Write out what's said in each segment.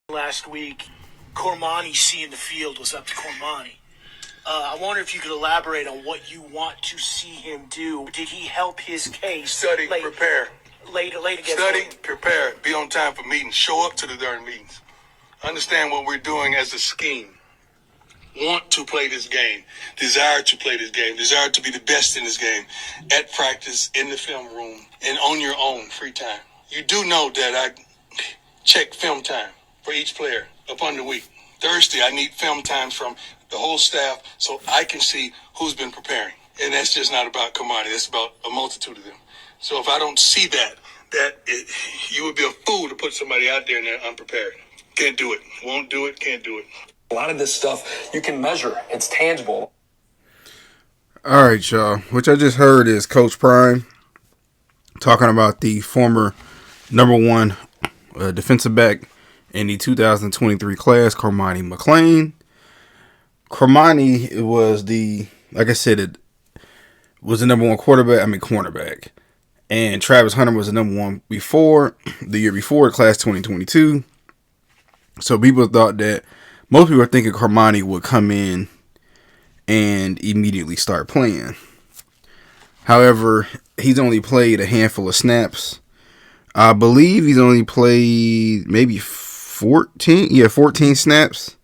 last week, Cormani seeing the field was up to Cormani. I wonder if you could elaborate on what you want to see him do. Did he help his case? Study, prepare. Late against Study, prepare, be on time for meetings. Show up to the darn meetings. Understand what we're doing as a scheme. Want to play this game. Desire to play this game. Desire to be the best in this game. At practice, in the film room, and on your own free time. You do know that I check film time for each player upon the week. Thursday, I need film time from the whole staff so I can see who's been preparing. And that's just not about commodity. That's about a multitude of them. So if I don't see that you would be a fool to put somebody out there and they're unprepared. Can't do it. Won't do it. Can't do it. A lot of this stuff you can measure. It's tangible. All right, y'all. What I just heard is Coach Prime talking about the former number one defensive back in the 2023 class, Cormani McClain. Cormani was it was the number one cornerback. And Travis Hunter was the number one the year before, class 2022. So most people were thinking Cormani would come in and immediately start playing. However, he's only played a handful of snaps. I believe he's only played maybe 14 snaps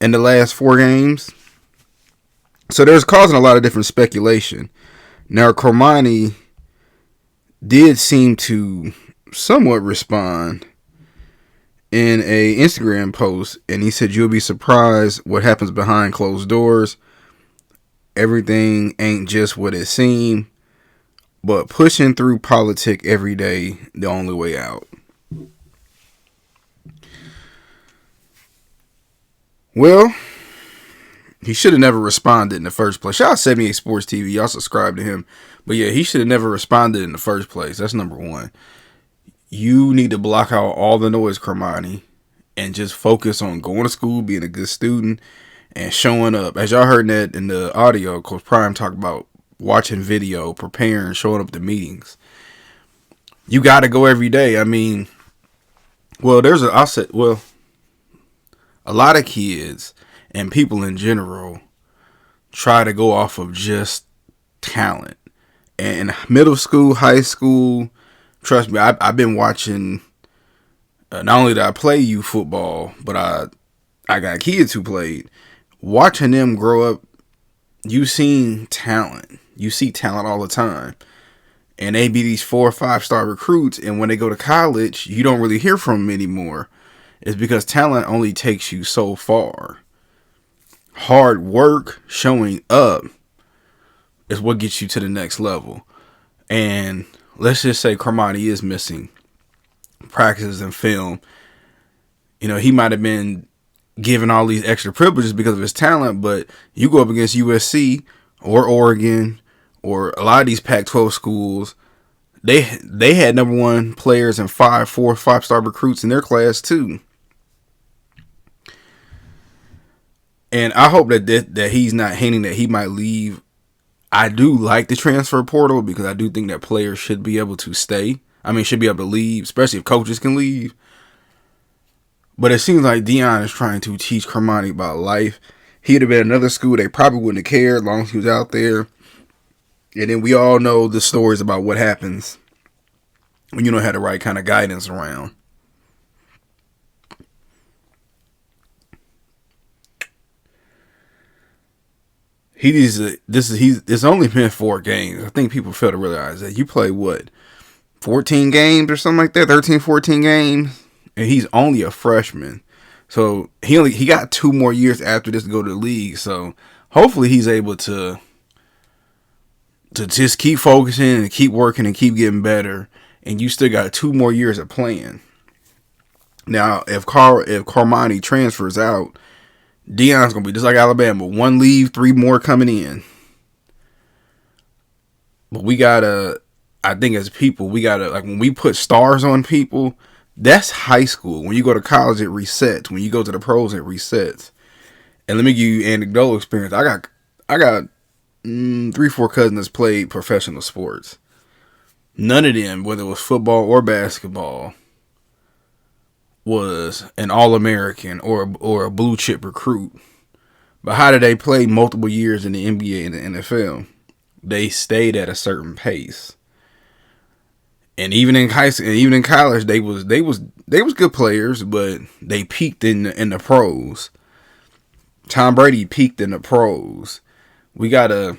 in the last 4 games. So there's causing a lot of different speculation. Now, Cormani did seem to somewhat respond in a Instagram post, and he said, "You'll be surprised what happens behind closed doors. Everything ain't just what it seems, but pushing through politics every day, the only way out." Well, he should have never responded in the first place. Shout out 78 Sports TV. Y'all subscribe to him. But yeah, he should have never responded in the first place. That's number one. You need to block out all the noise, Cormani, and just focus on going to school, being a good student, and showing up. As y'all heard that in the audio, Coach Prime talked about watching video, preparing, showing up to meetings. You got to go every day. I mean, a lot of kids and people in general try to go off of just talent. And middle school, high school, trust me, I've been watching, not only did I play youth football, but I got kids who played. Watching them grow up, you see talent. You see talent all the time. And they be these 4 or 5-star recruits, and when they go to college, you don't really hear from them anymore. It's because talent only takes you so far. Hard work, showing up, is what gets you to the next level. And let's just say Cormani is missing practices and film. You know, he might have been given all these extra privileges because of his talent, but you go up against USC or Oregon or a lot of these Pac-12 schools, they had number one players and 4 or 5-star recruits in their class too. And I hope that he's not hinting that he might leave. I do like the transfer portal because I do think that players should be able to stay. Should be able to leave, especially if coaches can leave. But it seems like Deion is trying to teach Cormani about life. He'd have been another school, they probably wouldn't have cared as long as he was out there. And then we all know the stories about what happens when you don't have the right kind of guidance around. It's only been 4 games. I think people fail to realize that. You play 14 games or something like that, 13, 14 games, and he's only a freshman. So he got 2 more years after this to go to the league. So hopefully he's able to just keep focusing and keep working and keep getting better. And you still got 2 more years of playing. Now, if Cormani transfers out, Deion's going to be just like Alabama. 1 leave, 3 more coming in. But I think as people, when we put stars on people, that's high school. When you go to college, it resets. When you go to the pros, it resets. And let me give you anecdotal experience. I got 3-4 cousins that's played professional sports. None of them, whether it was football or basketball, was an All-American or a blue chip recruit. But how did they play multiple years in the NBA and the NFL? They stayed at a certain pace. And even in high school, even in college, they was good players, but they peaked in the pros. Tom Brady peaked in the pros. We gotta.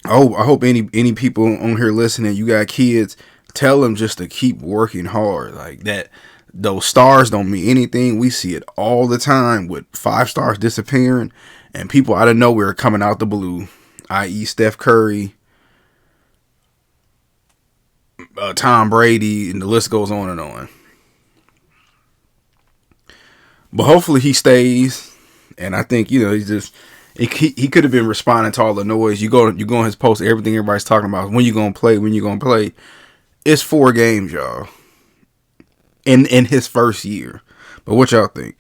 I hope any people on here listening, you got kids, tell them just to keep working hard. Like that, those stars don't mean anything. We see it all the time with 5 stars disappearing and people out of nowhere coming out the blue, i.e. Steph Curry, Tom Brady, and the list goes on and on. But hopefully he stays, and I think he's just he could have been responding to all the noise. You go on his post, everything everybody's talking about. When you gonna play? It's 4 games, y'all, in his first year. But what y'all think?